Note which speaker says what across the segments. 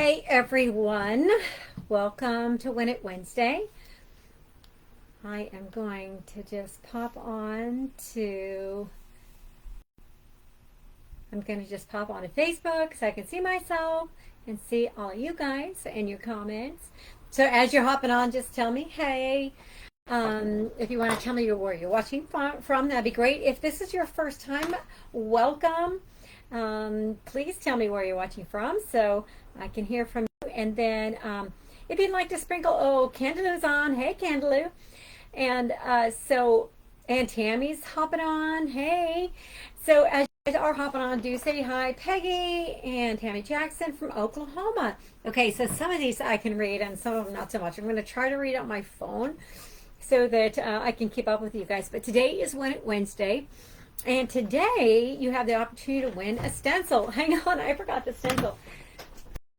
Speaker 1: Hi everyone, welcome to Win It Wednesday. I am going to just pop on to Facebook so I can see myself and see all you guys and your comments. So as you're hopping on, just tell me hey. If you want to tell me where you're watching from, that'd be great. If this is your first time, welcome. Please tell me where you're watching from so I can hear from you. And then if you'd like to sprinkle, Candalou's on. Hey, Candalou. And and Tammy's hopping on. Hey. So as you guys are hopping on, do say hi, Peggy and Tammy Jackson from Oklahoma. Okay, so some of these I can read and some of them not so much. I'm going to try to read on my phone so that I can keep up with you guys. But today is Wednesday. And today you have the opportunity to win a stencil. Hang on, I forgot the stencil.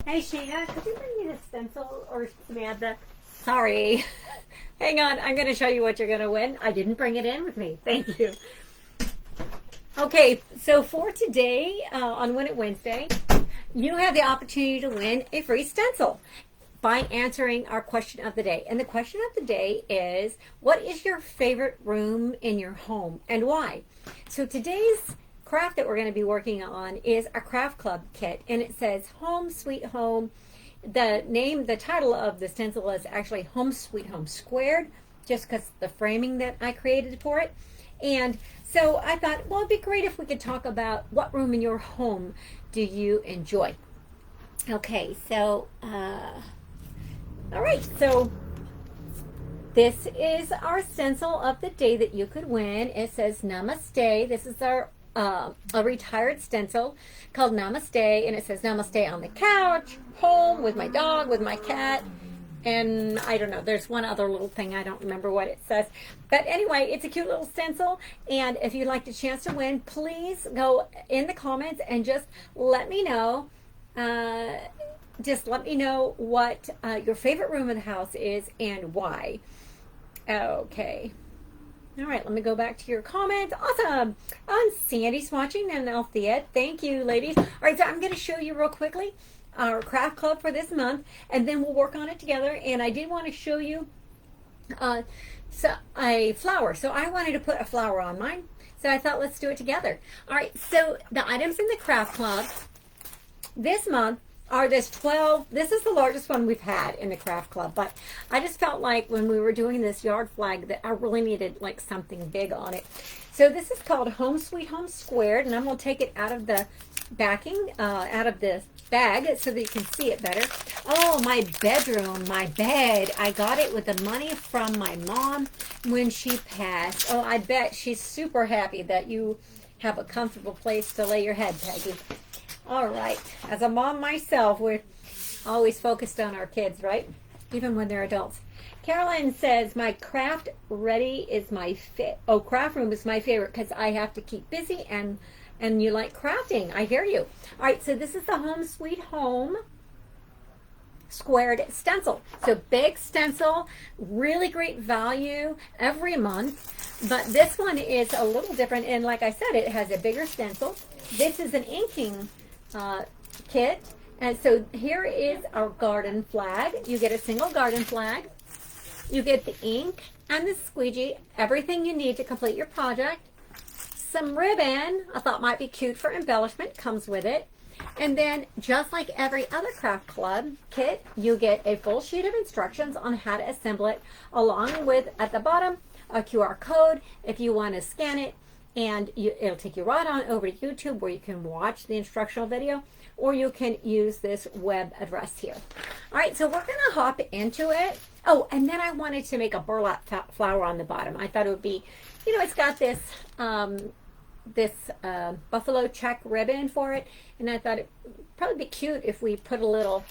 Speaker 1: Hey Sheena, could you bring me the stencil, or Samantha? Sorry. Hang on, I'm going to show you what you're going to win. I didn't bring it in with me. Thank you. Okay, so for today on Win It Wednesday, you have the opportunity to win a free stencil by answering our question of the day. And the question of the day is, what is your favorite room in your home and why? So today's craft that we're going to be working on is a craft club kit, and it says Home Sweet Home. The title of the stencil is actually Home Sweet Home Squared, just because the framing that I created for it. And so I thought, well, it'd be great if we could talk about what room in your home do you enjoy. Okay, so all right, so this is our stencil of the day that you could win. It says Namaste. This is our a retired stencil called Namaste, and it says Namaste on the couch, home, with my dog, with my cat, and I don't know, there's one other little thing, I don't remember what it says. But anyway, it's a cute little stencil, and if you'd like the chance to win, please go in the comments and just let me know. Just let me know what your favorite room of the house is and why. Okay. All right, let me go back to your comments. Awesome. Sandy's watching and Althea. Thank you, ladies. All right, so I'm going to show you real quickly our craft club for this month, and then we'll work on it together. And I did want to show you a flower. So I wanted to put a flower on mine. So I thought, let's do it together. All right, so the items in the craft club this month are this is the largest one we've had in the craft club, but I just felt like when we were doing this yard flag that I really needed like something big on it. So this is called Home Sweet Home Squared, and I'm going to take it out of the backing, out of the bag so that you can see it better. Oh, my bedroom, my bed. I got it with the money from my mom when she passed. Oh, I bet she's super happy that you have a comfortable place to lay your head, Peggy. All right, as a mom myself, we're always focused on our kids, right? Even when they're adults. Caroline says, my craft room is my favorite because I have to keep busy and you like crafting. I hear you. All right, so this is the Home Sweet Home Squared stencil. So big stencil, really great value every month. But this one is a little different, and like I said, it has a bigger stencil. This is an inking kit, and so here is our garden flag. You get a single garden flag, you get the ink and the squeegee, everything you need to complete your project. Some ribbon I thought might be cute for embellishment comes with it, and then just like every other craft club kit, you get a full sheet of instructions on how to assemble it, along with at the bottom a QR code if you want to scan it. And it'll take you right on over to YouTube where you can watch the instructional video, or you can use this web address here. All right, so we're going to hop into it. Oh, and then I wanted to make a burlap flower on the bottom. I thought it would be, it's got this buffalo check ribbon for it, and I thought it would probably be cute if we put a little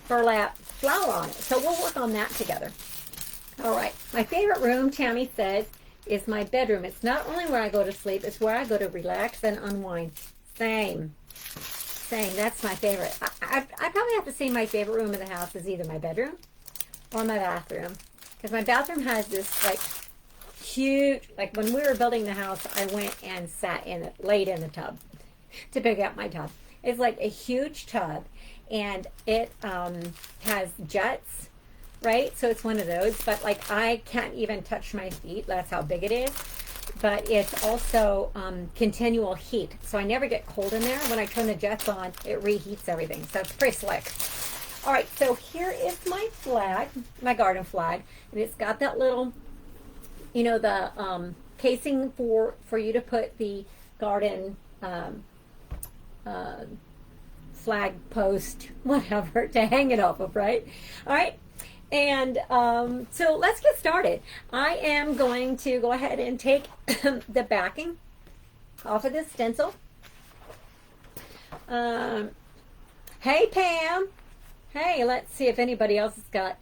Speaker 1: burlap flower on it. So we'll work on that together. All right, my favorite room, Tammy says, is my bedroom. It's not only where I go to sleep, it's where I go to relax and unwind. Same. That's my favorite. I probably have to say my favorite room in the house is either my bedroom or my bathroom, because my bathroom has this like huge, like when we were building the house, I went and sat in it, laid in the tub to pick out my tub. It's like a huge tub, and it has jets, right? So it's one of those, but like I can't even touch my feet. That's how big it is. But it's also continual heat. So I never get cold in there. When I turn the jets on, it reheats everything. So it's pretty slick. All right, so here is my flag, my garden flag. And it's got that little, you know, the casing for you to put the garden flag post, whatever, to hang it off of, right? All right. And so let's get started. I am going to go ahead and take the backing off of this stencil. Hey, Pam. Hey, let's see if anybody else has got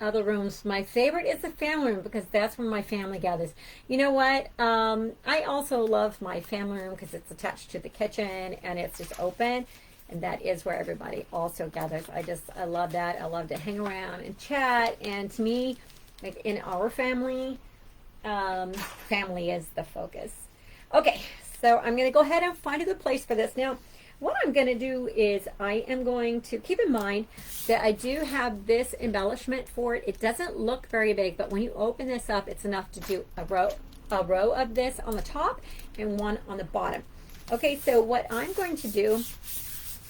Speaker 1: other rooms. My favorite is the family room because that's where my family gathers. You know what? I also love my family room because it's attached to the kitchen and it's just open. And that is where everybody also gathers. I love that. I love to hang around and chat. And to me, like in our family, family is the focus. Okay, so I'm going to go ahead and find a good place for this. Now, what I'm going to do is I am going to keep in mind that I do have this embellishment for it. It doesn't look very big, but when you open this up, it's enough to do a row of this on the top and one on the bottom. Okay, so what I'm going to do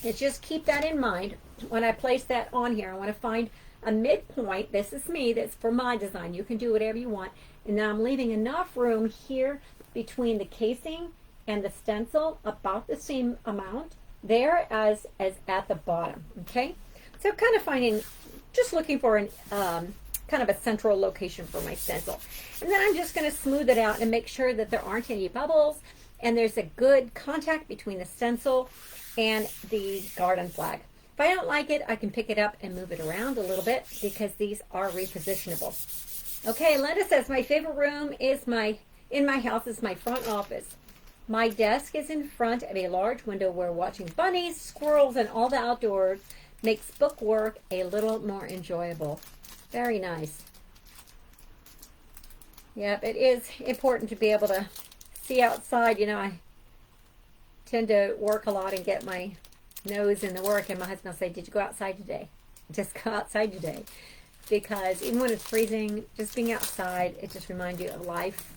Speaker 1: is just keep that in mind when I place that on here. I want to find a midpoint. This is me. That's for my design. You can do whatever you want. And then I'm leaving enough room here between the casing and the stencil, about the same amount there as at the bottom. Okay, so kind of finding, just looking for an kind of a central location for my stencil. And then I'm just going to smooth it out and make sure that there aren't any bubbles and there's a good contact between the stencil and the garden flag. If I don't like it, I can pick it up and move it around a little bit because these are repositionable. Okay, Linda says my favorite room is in my house is my front office. My desk is in front of a large window where watching bunnies, squirrels, and all the outdoors makes book work a little more enjoyable. Very nice. Yep, it is important to be able to see outside. You know, I tend to work a lot and get my nose in the work, and my husband will say, "Did you go outside today?" Just go outside today, because even when it's freezing, just being outside, it just reminds you of life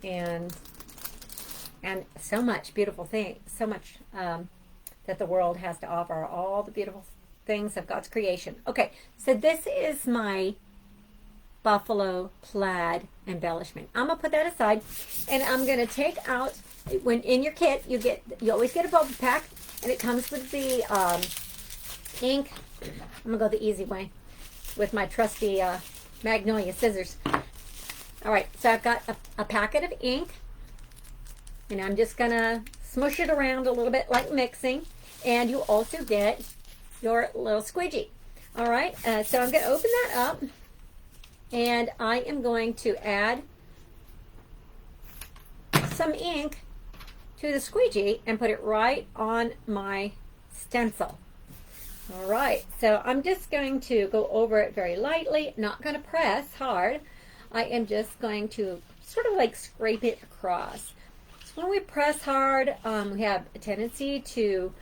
Speaker 1: and so much beautiful things, so much that the world has to offer, all the beautiful things of God's creation. Okay, so this is my buffalo plaid embellishment. I'm gonna put that aside, and I'm gonna take out, when in your kit you always get a bubble pack, and it comes with the ink. I'm gonna go the easy way with my trusty Magnolia scissors. All right, so I've got a packet of ink, and I'm just gonna smush it around a little bit like mixing, and you also get your little squeegee. All right, so I'm gonna open that up, and I am going to add some ink to the squeegee and put it right on my stencil. All right, so I'm just going to go over it very lightly, not going to press hard. I am just going to sort of like scrape it across. So when we press hard, we have a tendency to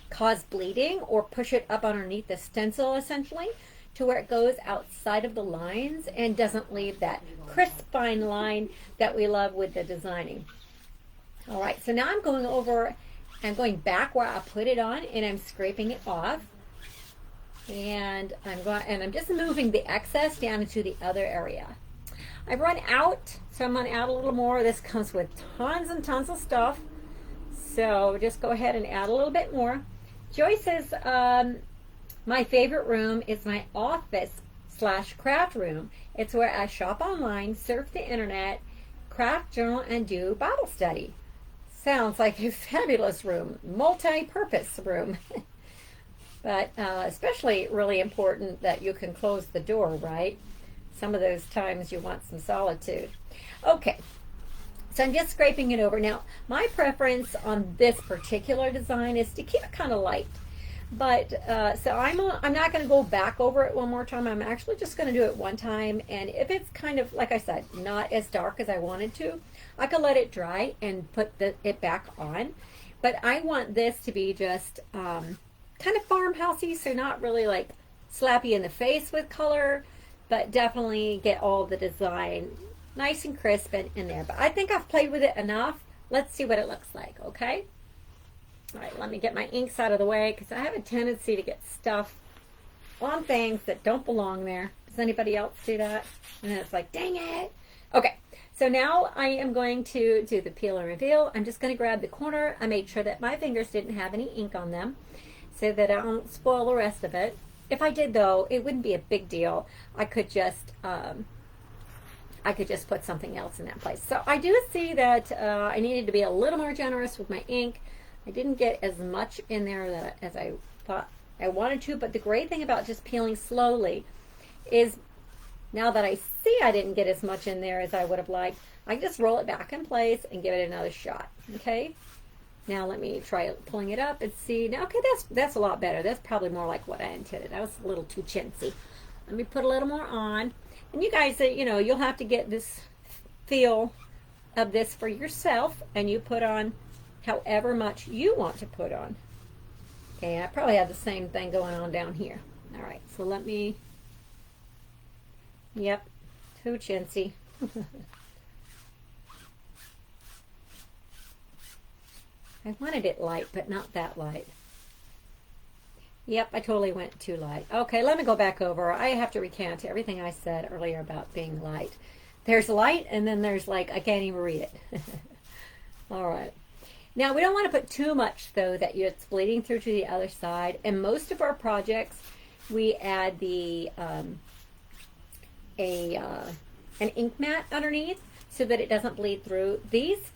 Speaker 1: cause bleeding or push it up underneath the stencil, essentially, to where it goes outside of the lines and doesn't leave that crisp fine line that we love with the designing. All right, so now I'm going back where I put it on, and I'm scraping it off. And I'm just moving the excess down into the other area. I've run out, so I'm going to add a little more. This comes with tons and tons of stuff, so just go ahead and add a little bit more. Joy says, my favorite room is my office/craft room. It's where I shop online, surf the internet, craft, journal, and do Bible study. Sounds like a fabulous room, multi-purpose room. But especially really important that you can close the door, right? Some of those times you want some solitude. Okay, so I'm just scraping it over. Now, my preference on this particular design is to keep it kind of light. But so I'm not going to go back over it one more time. I'm actually just going to do it one time. And if it's kind of, like I said, not as dark as I wanted to, I could let it dry and put it back on. but I want this to be just kind of farmhousey, so not really like slappy in the face with color, but definitely get all the design nice and crisp and in there. But I think I've played with it enough. Let's see what it looks like, okay? All right, let me get my inks out of the way because I have a tendency to get stuff on things that don't belong there. Does anybody else do that? And then it's like, dang it. Okay, so now I am going to do the peel and reveal. I'm just going to grab the corner. I made sure that my fingers didn't have any ink on them so that I don't spoil the rest of it. If I did, though, it wouldn't be a big deal. I could just put something else in that place. So I do see that I needed to be a little more generous with my ink. I didn't get as much in there as I thought I wanted to, but the great thing about just peeling slowly is now that I see I didn't get as much in there as I would have liked, I can just roll it back in place and give it another shot, okay? Now let me try pulling it up and see. Now, okay, that's a lot better. That's probably more like what I intended. That was a little too chintzy. Let me put a little more on. And you guys, you know, you'll have to get this feel of this for yourself, and you put on however much you want to put on. Okay, I probably have the same thing going on down here. All right, so let me, yep, too chintzy. I wanted it light, but not that light. Yep, I totally went too light. Okay, let me go back over. I have to recant everything I said earlier about being light. There's light, and then there's like, I can't even read it. All right. Now, we don't want to put too much, though, that it's bleeding through to the other side. And most of our projects, we add the an ink mat underneath so that it doesn't bleed through. These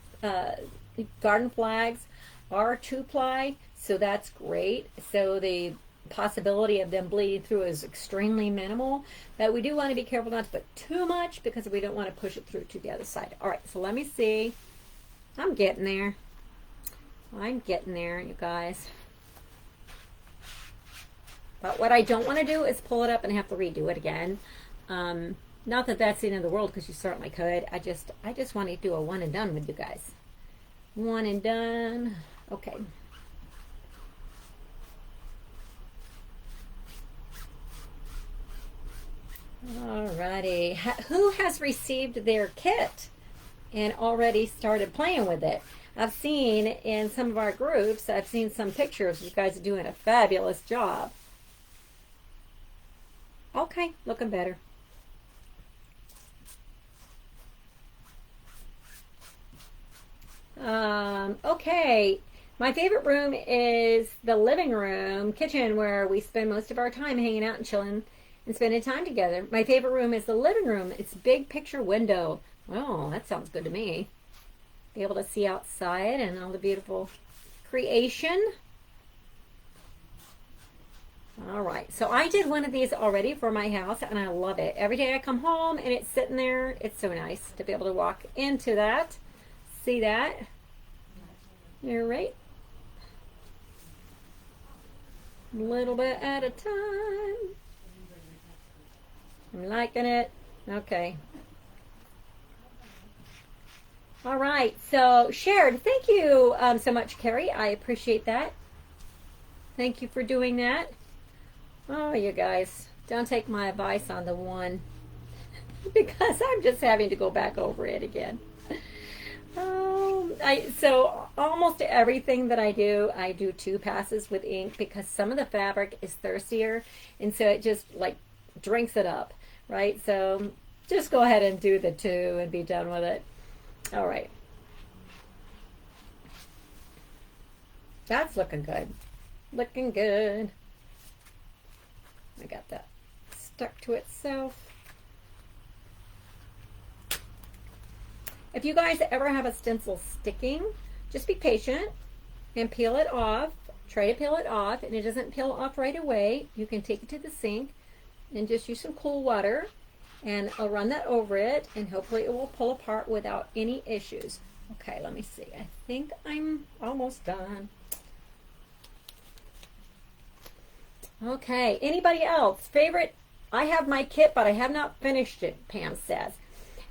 Speaker 1: garden flags are 2-ply, so that's great. So the possibility of them bleeding through is extremely minimal. But we do want to be careful not to put too much because we don't want to push it through to the other side. All right, so let me see. I'm getting there. I'm getting there, you guys. But what I don't want to do is pull it up and have to redo it again. Not that that's the end of the world, because you certainly could. I just want to do a one and done with you guys. One and done. Okay. Alrighty. Who has received their kit and already started playing with it? I've seen in some of our groups, I've seen some pictures. You guys are doing a fabulous job. Okay, looking better. Okay, my favorite room is the living room, kitchen, where we spend most of our time hanging out and chilling and spending time together. My favorite room is the living room. It's big picture window. Oh, that sounds good to me. Be able to see outside and all the beautiful creation. All right, so I did one of these already for my house, and I love it. Every day I come home and it's sitting there. It's so nice to be able to walk into that, see that. You're right. A little bit at a time. I'm liking it. Okay. All right, so shared. Thank you so much, Carrie. I appreciate that. Thank you for doing that. Oh, you guys, don't take my advice on the one because I'm just having to go back over it again. So almost everything that I do 2 passes with ink because some of the fabric is thirstier, and so it just like drinks it up, right? So just go ahead and do the 2 and be done with it. All right. That's looking good. Looking good. I got that stuck to itself. If you guys ever have a stencil sticking, just be patient and peel it off. Try to peel it off, and it doesn't peel off right away. You can take it to the sink and just use some cool water, and I'll run that over it, and hopefully it will pull apart without any issues. Okay, let me see. I think I'm almost done. Okay, anybody else? Favorite? I have my kit, but I have not finished it, Pam says.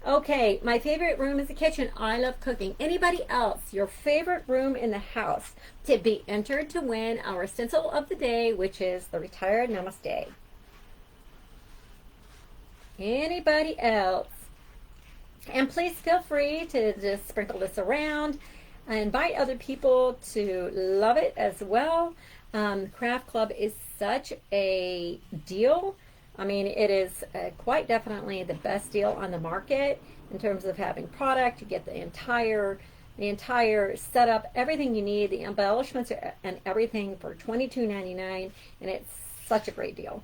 Speaker 1: Okay, my favorite room is the kitchen. I love cooking. Anybody else, your favorite room in the house to be entered to win our stencil of the day, which is the Retired Namaste. Anybody else? And please feel free to just sprinkle this around and invite other people to love it as well. Craft Club is such a deal. I mean, it is quite definitely the best deal on the market in terms of having product. You get the entire setup, everything you need, the embellishments and everything for $22.99, and it's such a great deal.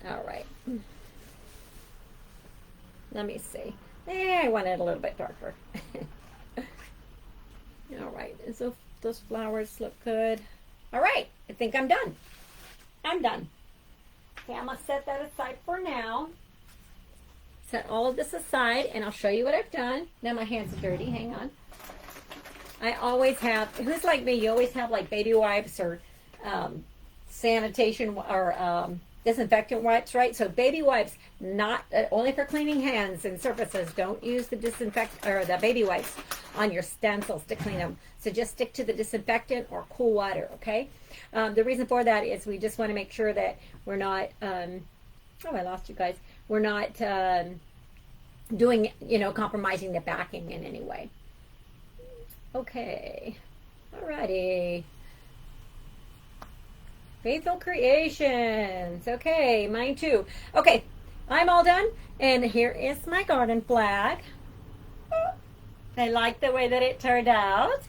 Speaker 1: All right. Let me see. I want it a little bit darker. All right. So those flowers look good. All right. I think I'm done. I'm done. Okay, I'm going to set that aside for now. Set all of this aside, and I'll show you what I've done. Now my hands are dirty. Hang on. I always have, who's like me, you always have like baby wipes or sanitation or disinfectant wipes, right? So baby wipes, not only for cleaning hands and surfaces. Don't use the the baby wipes on your stencils to clean them. So just stick to the disinfectant or cool water, okay? The reason for that is we just want to make sure that we're not, oh, I lost you guys. We're not doing, compromising the backing in any way. Okay, alrighty. Faithful Creations. Okay, mine too. Okay, I'm all done. And here is my garden flag. I like the way that it turned out.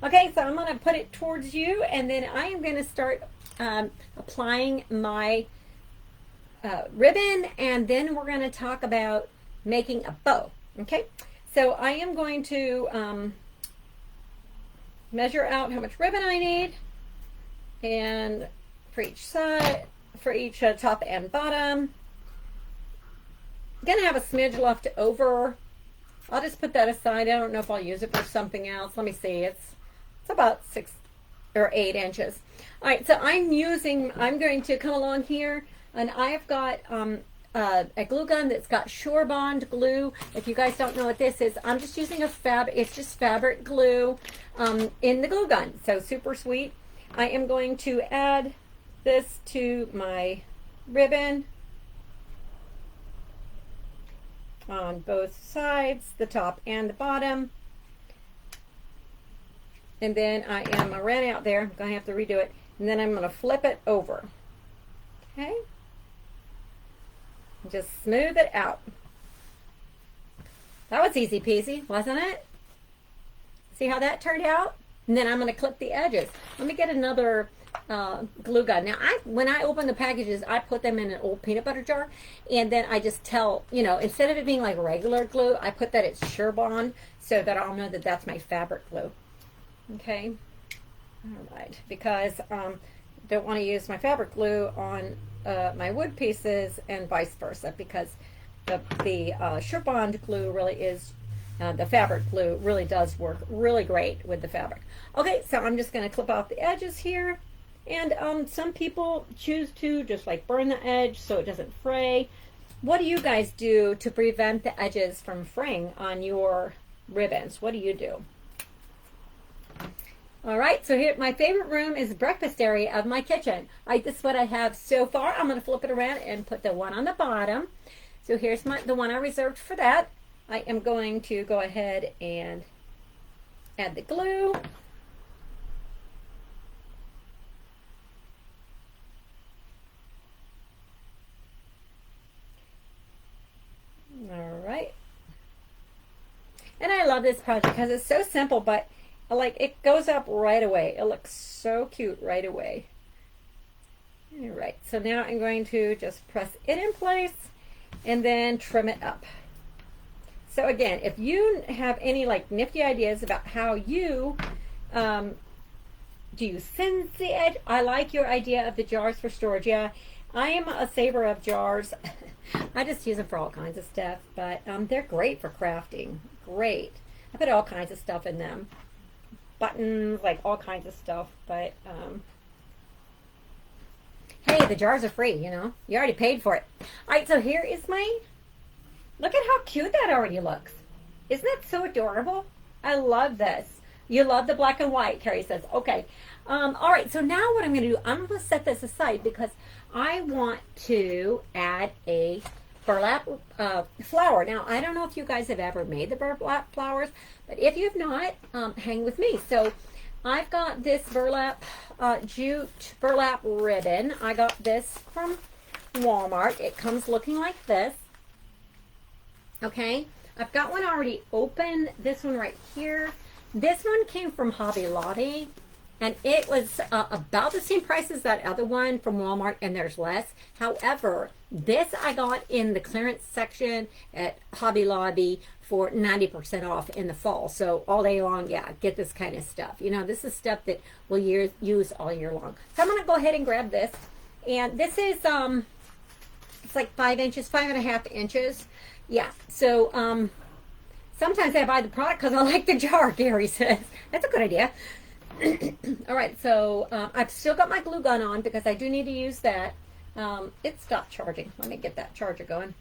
Speaker 1: Okay, so I'm going to put it towards you, and then I am going to start applying my ribbon, and then we're going to talk about making a bow. Okay, so I am going to measure out how much ribbon I need, and for each side, for each top and bottom. I'm gonna have a smidge left over. I'll just put that aside. I don't know if I'll use it for something else. Let me see. It's about 6 or 8 inches. All right, so I'm going to come along here, and I've got a glue gun that's got Shore Bond glue. If you guys don't know what this is, I'm just using it's just fabric glue in the glue gun. So super sweet. I am going to add this to my ribbon on both sides, the top and the bottom. And then I ran out there. I'm going to have to redo it. And then I'm going to flip it over. Okay? Just smooth it out. That was easy peasy, wasn't it? See how that turned out? And then I'm going to clip the edges. Let me get another glue gun. Now, when I open the packages, I put them in an old peanut butter jar, and then I just tell, instead of it being like regular glue, I put that it's Shore Bond so that I'll know that that's my fabric glue. Okay? All right. Because I don't want to use my fabric glue on my wood pieces and vice versa, because the Shore Bond glue really is, the fabric glue really does work really great with the fabric. Okay, so I'm just going to clip off the edges here. And some people choose to just like burn the edge so it doesn't fray. What do you guys do to prevent the edges from fraying on your ribbons? What do you do? All right, so here, my favorite room is the breakfast area of my kitchen. This is what I have so far. I'm going to flip it around and put the one on the bottom. So here's the one I reserved for that. I am going to go ahead and add the glue. All right. And I love this project because it's so simple, but it goes up right away. It looks so cute right away. All right, so now I'm going to just press it in place and then trim it up. So again, if you have any nifty ideas about how you do you singe the edge? I like your idea of the jars for storage. Yeah, I am a saver of jars. I just use them for all kinds of stuff, but they're great for crafting. Great. I put all kinds of stuff in them. Buttons, all kinds of stuff, but hey, the jars are free, you already paid for it. All right, so here is my Look at how cute that already looks. Isn't that so adorable? I love this. You love the black and white, Carrie says. Okay. All right, so now what I'm going to do, I'm going to set this aside because I want to add a burlap flower. Now, I don't know if you guys have ever made the burlap flowers, but if you have not, hang with me. So I've got this burlap jute burlap ribbon. I got this from Walmart. It comes looking like this. Okay, I've got one already open. This one right here. This one came from Hobby Lobby, and it was about the same price as that other one from Walmart, and there's less. However, this I got in the clearance section at Hobby Lobby for 90% off in the fall. So all day long, yeah, get this kind of stuff. You know, this is stuff that we'll use all year long. So I'm going to go ahead and grab this. And this is, it's like 5 inches, 5.5 inches. Yeah, so sometimes I buy the product because I like the jar, Gary says. That's a good idea. All right, so I've still got my glue gun on because I do need to use that. It stopped charging. Let me get that charger going.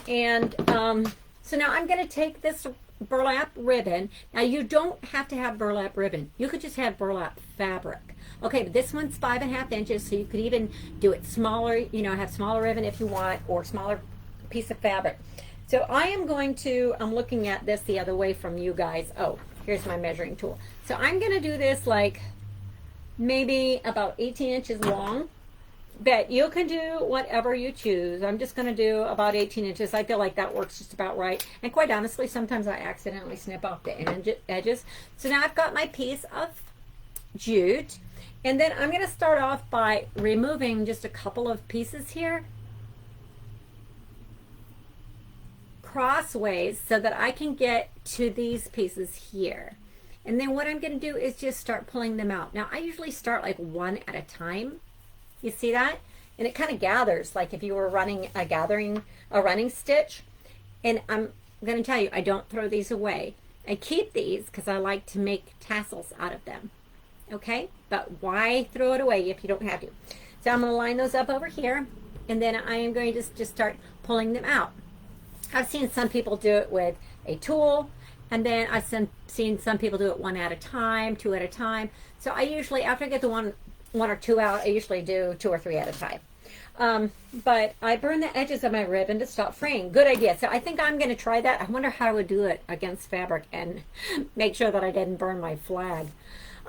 Speaker 1: And so now I'm going to take this burlap ribbon. Now you don't have to have burlap ribbon. You could just have burlap fabric. Okay, but this one's 5.5 inches, so you could even do it smaller, you know, have smaller ribbon if you want, or smaller piece of fabric. So I am going to, I'm looking at this the other way from you guys. Oh, here's my measuring tool. So I'm going to do this like maybe about 18 inches long. But you can do whatever you choose. I'm just going to do about 18 inches. I feel like that works just about right. And quite honestly, sometimes I accidentally snip off the edges. So now I've got my piece of jute. And then I'm going to start off by removing just a couple of pieces here, crossways, so that I can get to these pieces here. And then what I'm going to do is just start pulling them out. Now I usually start like one at a time. You see that? And it kind of gathers like if you were running a running stitch. And I'm going to tell you, I don't throw these away. I keep these because I like to make tassels out of them. Okay? But why throw it away if you don't have to? So I'm going to line those up over here, and then I am going to just start pulling them out. I've seen some people do it with a tool, and then I've seen some people do it one at a time, two at a time. So I usually, after I get the one or two out, I usually do 2 or 3 at a time. But I burn the edges of my ribbon to stop fraying. Good idea. So I think I'm going to try that. I wonder how I would do it against fabric and make sure that I didn't burn my flag.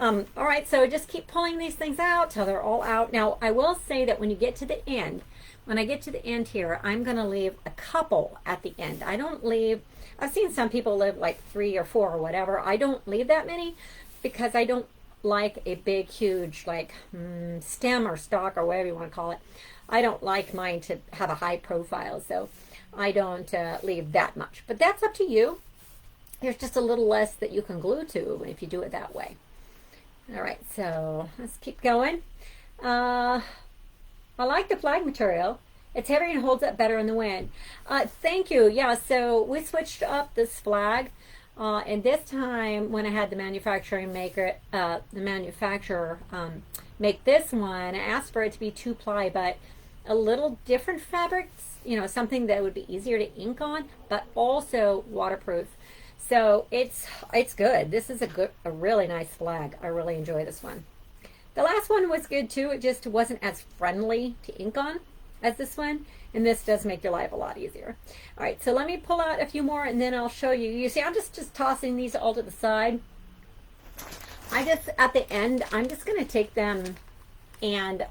Speaker 1: All right, so just keep pulling these things out till they're all out. Now, I will say that when you get to the end, when I get to the end here, I'm going to leave a couple at the end. I don't leave, I've seen some people leave like 3 or 4 or whatever. I don't leave that many because I don't like a big, huge, like stem or stalk or whatever you want to call it. I don't like mine to have a high profile, so I don't leave that much. But that's up to you. There's just a little less that you can glue to if you do it that way. All right, so let's keep going. I like the flag material. It's heavier and holds up better in the wind. Thank you. Yeah, so we switched up this flag. And this time when I had the manufacturer make this one, I asked for it to be 2-ply, but a little different fabrics, you know, something that would be easier to ink on, but also waterproof. So it's good. This is a really nice flag. I really enjoy this one. The last one was good too. It just wasn't as friendly to ink on as this one, and this does make your life a lot easier. All right, so let me pull out a few more and then I'll show you. You see, I'm just tossing these all to the side. At the end, I'm just going to take them and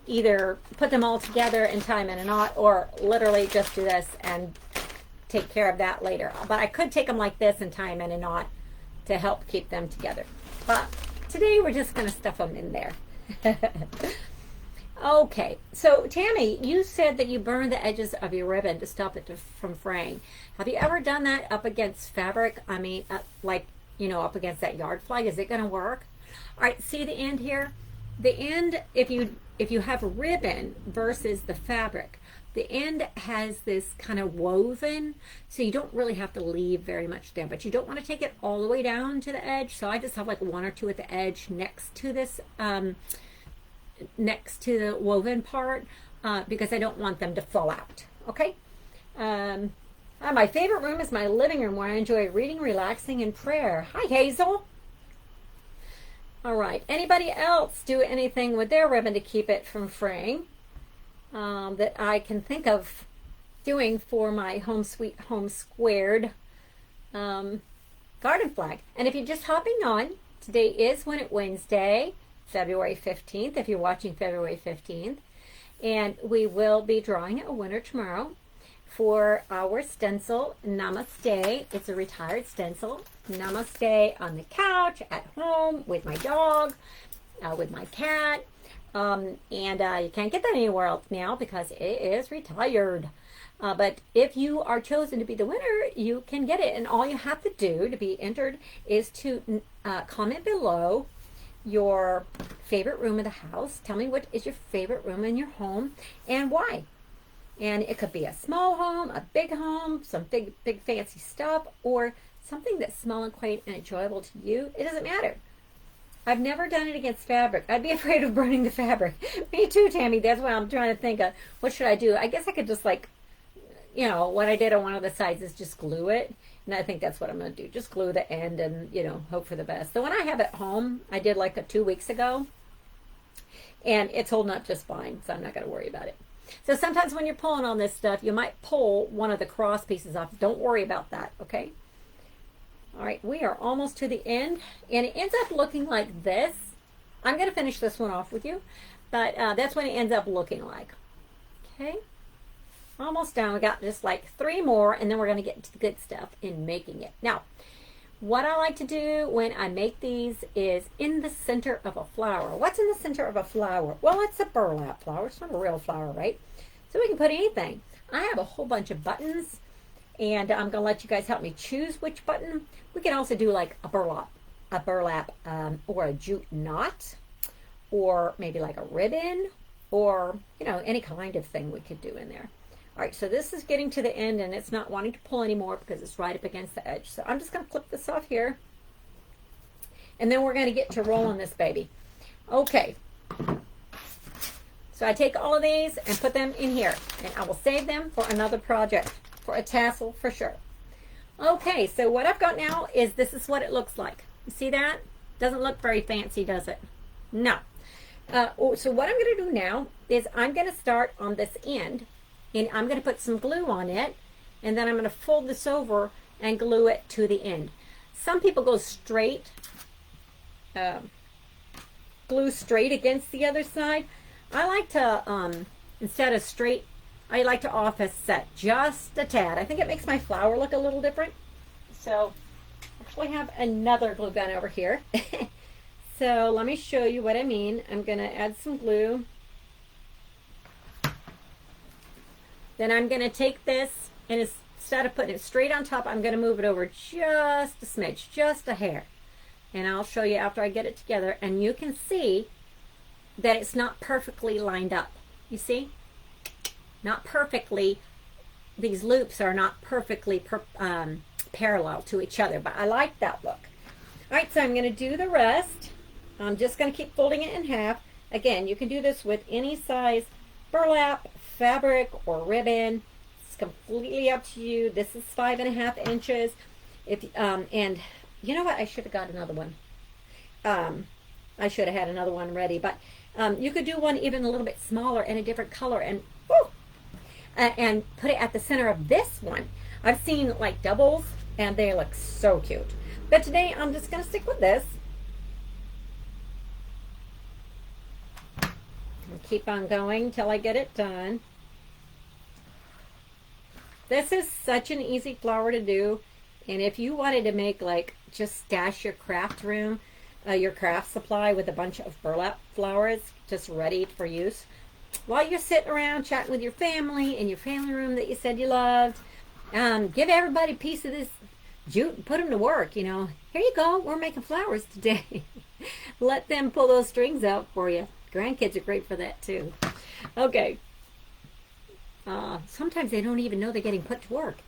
Speaker 1: either put them all together and tie them in a knot, or literally just do this and take care of that later. But I could take them like this and tie them in a knot to help keep them together. But today we're just going to stuff them in there. Okay, so Tammy, you said that you burn the edges of your ribbon to stop it from fraying. Have you ever done that up against fabric? I mean, like, you know, up against that yard flag. Is it going to work? All right, see the end here? The end, if you have ribbon versus the fabric, the end has this kind of woven, so you don't really have to leave very much down, but you don't want to take it all the way down to the edge. So I just have like 1 or 2 at the edge next to this, next to the woven part. because I don't want them to fall out. Okay. My favorite room is my living room, where I enjoy reading, relaxing, and prayer. Hi, Hazel. All right. Anybody else do anything with their ribbon to keep it from fraying that I can think of doing for my home sweet home squared garden flag? And if you're just hopping on, today is Win It Wednesday, February 15th, if you're watching February 15th. And we will be drawing a winner tomorrow for our stencil, Namaste. It's a retired stencil. Namaste on the couch, at home, with my dog, with my cat. And you can't get that anywhere else now because it is retired. But if you are chosen to be the winner, you can get it. And all you have to do to be entered is to comment below your favorite room of the house. Tell me what is your favorite room in your home and why. And it could be a small home, a big home, some big fancy stuff, or something that's small and quaint and enjoyable to you. It doesn't matter. I've never done it against fabric. I'd be afraid of burning the fabric. Me too, Tammy. That's why I'm trying to think of what should I do. I guess I could just, like, you know, what I did on one of the sides is just glue it. And I think that's what I'm going to do. Just glue the end and, you know, hope for the best. The one I have at home, I did like 2 weeks ago. And it's holding up just fine, so I'm not going to worry about it. So sometimes when you're pulling on this stuff, you might pull one of the cross pieces off. Don't worry about that, okay? All right, we are almost to the end, and it ends up looking like this. I'm going to finish this one off with you, but that's what it ends up looking like. Okay, almost done. We got just like 3 more, and then we're going to get into the good stuff in making it. Now, what I like to do when I make these is in the center of a flower. What's in the center of a flower? Well, it's a burlap flower. It's not a real flower, right? So we can put anything. I have a whole bunch of buttons, and I'm going to let you guys help me choose which button. We can also do like a burlap, or a jute knot, or maybe like a ribbon, or, you know, any kind of thing we could do in there. All right, so this is getting to the end, and it's not wanting to pull anymore because it's right up against the edge. So I'm just going to clip this off here, and then we're going to get to rolling this baby. Okay. So I take all of these and put them in here, and I will save them for another project, for a tassel for sure. Okay, so what I've got now is this is what it looks like. You see that? Doesn't look very fancy, does it? No. So what I'm going to do now is I'm going to start on this end, and I'm going to put some glue on it, and then I'm going to fold this over and glue it to the end. Some people go straight, glue straight against the other side. I like to, instead of straight, I like to offset just a tad. I think it makes my flower look a little different. So I actually have another glue gun over here. So let me show you what I mean. I'm going to add some glue. Then I'm going to take this, and instead of putting it straight on top, I'm going to move it over just a smidge, just a hair. And I'll show you after I get it together. And you can see that it's not perfectly lined up. You see? Not perfectly. These loops are not perfectly parallel to each other, but I like that look. All right, so I'm going to do the rest. I'm just going to keep folding it in half. Again, you can do this with any size burlap, fabric, or ribbon. It's completely up to you. This is 5.5 inches. And you know what? I should have got another one. I should have had another one ready, but you could do one even a little bit smaller and a different color, and put it at the center of this one. I've seen like doubles, and they look so cute. But today I'm just going to stick with this. And keep on going till I get it done. This is such an easy flower to do. And if you wanted to make, like, just stash your craft room, your craft supply with a bunch of burlap flowers just ready for use, while you're sitting around chatting with your family in your family room that you said you loved, give everybody a piece of this jute and put them to work. You know, here you go, we're making flowers today. Let them pull those strings out for you. Grandkids are great for that too. Okay. Sometimes they don't even know they're getting put to work.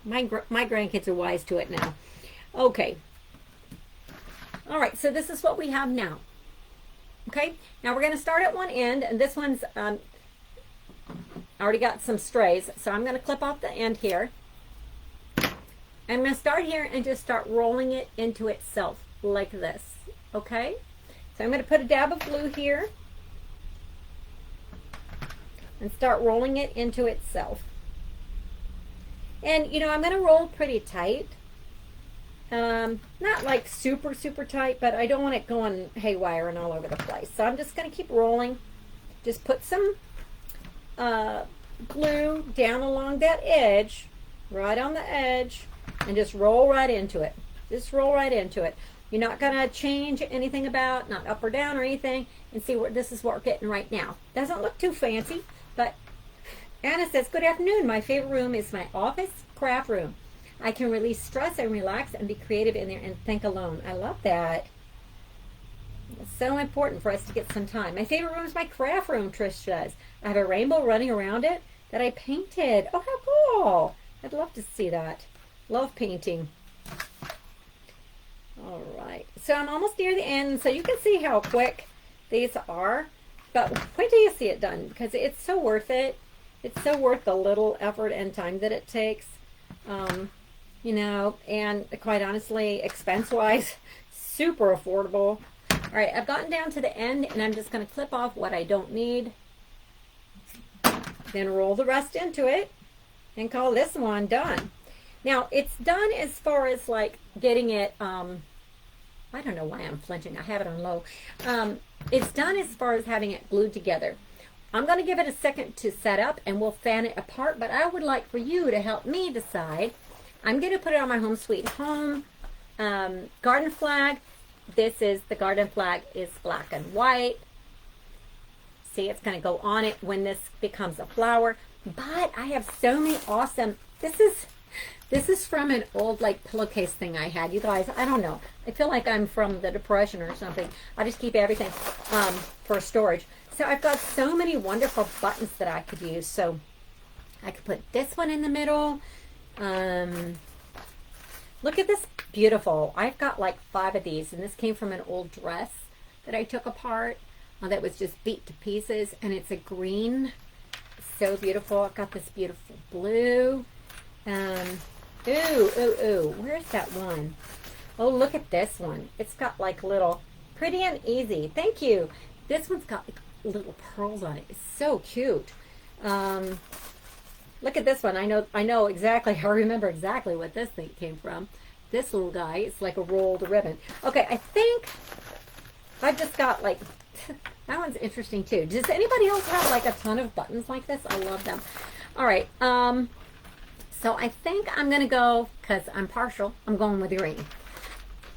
Speaker 1: My grandkids are wise to it now. Okay. All right, so this is what we have now. Okay, now we're going to start at one end, and this one's I already got some strays, so I'm going to clip off the end here. I'm going to start here and just start rolling it into itself like this. Okay, so I'm going to put a dab of glue here and start rolling it into itself. And you know, I'm going to roll pretty tight. Not like super tight, but I don't want it going haywire and all over the place. So I'm just going to keep rolling. Just put some glue down along that edge, right on the edge, and just roll right into it. Just roll right into it. You're not going to change anything about, not up or down or anything. And see, what this is what we're getting right now. Doesn't look too fancy, but Anna says, good afternoon. My favorite room is my office craft room. I can release stress and relax and be creative in there and think alone. I love that. It's so important for us to get some time. My favorite room is my craft room, Trish says. I have a rainbow running around it that I painted. Oh, how cool. I'd love to see that. Love painting. All right. So I'm almost near the end, so you can see how quick these are. But wait till you see it done, because it's so worth it. It's so worth the little effort and time that it takes. You know, and quite honestly, expense-wise, super affordable. All right, I've gotten down to the end, and I'm just going to clip off what I don't need. Then roll the rest into it and call this one done. Now, it's done as far as like getting it, I don't know why I'm flinching. I have it on low. It's done as far as having it glued together. I'm going to give it a second to set up, and we'll fan it apart, but I would like for you to help me decide. I'm going to put it on my Home Sweet Home garden flag. This is, the garden flag is black and white. See, it's going to go on it when this becomes a flower. But I have so many awesome, this is from an old like pillowcase thing I had. You guys, I don't know. I feel like I'm from the Depression or something. I just keep everything for storage. So I've got so many wonderful buttons that I could use. So I could put this one in the middle. Look at this, beautiful. I've got like 5 of these, and this came from an old dress that I took apart that was just beat to pieces, and it's a green. So beautiful. I've got this beautiful blue. Ooh, where's that one? Oh, look at this one. It's got like little, pretty and easy. Thank you. This one's got like little pearls on it. It's so cute. Look at this one. I know exactly. I remember exactly what this thing came from. This little guy. It's like a rolled ribbon. Okay, I think I've just got like, that one's interesting too. Does anybody else have like a ton of buttons like this? I love them. All right. So I think I'm going to go, because I'm partial, I'm going with the green.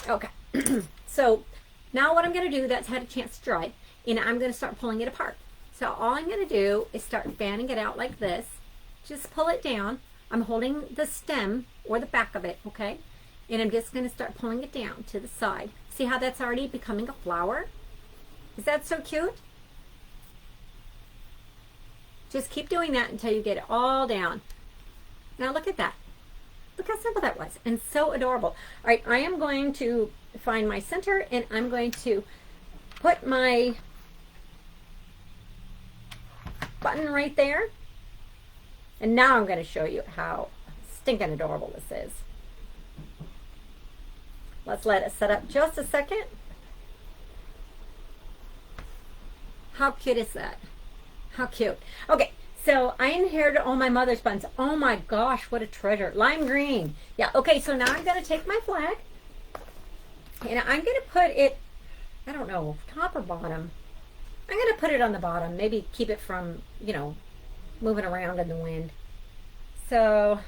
Speaker 1: Okay. So now what I'm going to do, that's had a chance to dry, and I'm going to start pulling it apart. So all I'm going to do is start fanning it out like this. Just pull it down. I'm holding the stem or the back of it, okay? And I'm just going to start pulling it down to the side. See how that's already becoming a flower? Is that so cute? Just keep doing that until you get it all down. Now look at that. Look how simple that was, and so adorable. All right, I am going to find my center, and I'm going to put my button right there. And now I'm going to show you how stinking adorable this is. Let's let it set up just a second. How cute is that? How cute. Okay, so I inherited all my mother's buttons. Oh my gosh, what a treasure. Lime green. Yeah, okay, so now I'm going to take my flag, and I'm going to put it, I don't know, top or bottom. I'm going to put it on the bottom. Maybe keep it from, you know, moving around in the wind. So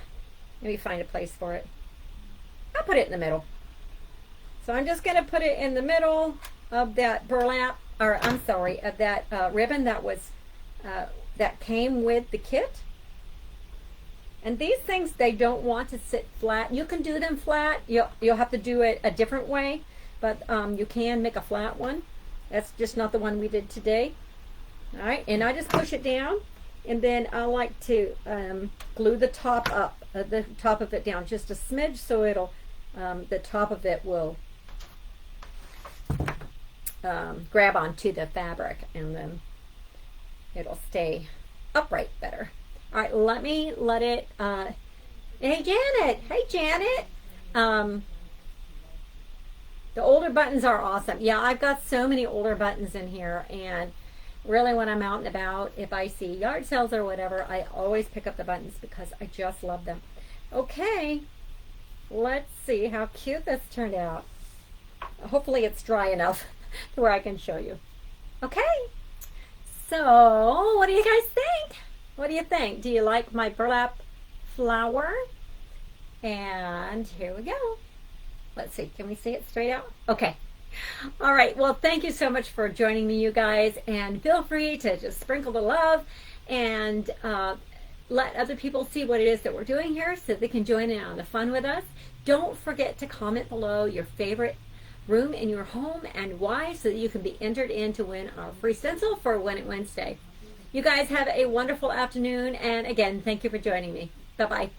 Speaker 1: maybe find a place for it. I'll put it in the middle. So I'm just going to put it in the middle of that burlap, or I'm sorry, of that ribbon that was that came with the kit. And these things, they don't want to sit flat. You can do them flat. You'll have to do it a different way, but you can make a flat one. That's just not the one we did today. All right, and I just push it down, and then I like to glue the top up, the top of it down just a smidge, so it'll the top of it will grab onto the fabric, and then it'll stay upright better. All right, let it, hey Janet, the older buttons are awesome. Yeah, I've got so many older buttons in here, and really when I'm out and about, if I see yard sales or whatever, I always pick up the buttons because I just love them. Okay, let's see how cute this turned out. Hopefully it's dry enough to where I can show you. Okay, so what do you guys think? What do you think? Do you like my burlap flower? And here we go. Let's see, can we see it straight out? Okay. All right, well, thank you so much for joining me, you guys, and feel free to just sprinkle the love and let other people see what it is that we're doing here so they can join in on the fun with us. Don't forget to comment below your favorite room in your home and why, so that you can be entered in to win our free stencil for Win It Wednesday. You guys have a wonderful afternoon, and again, thank you for joining me. Bye-bye.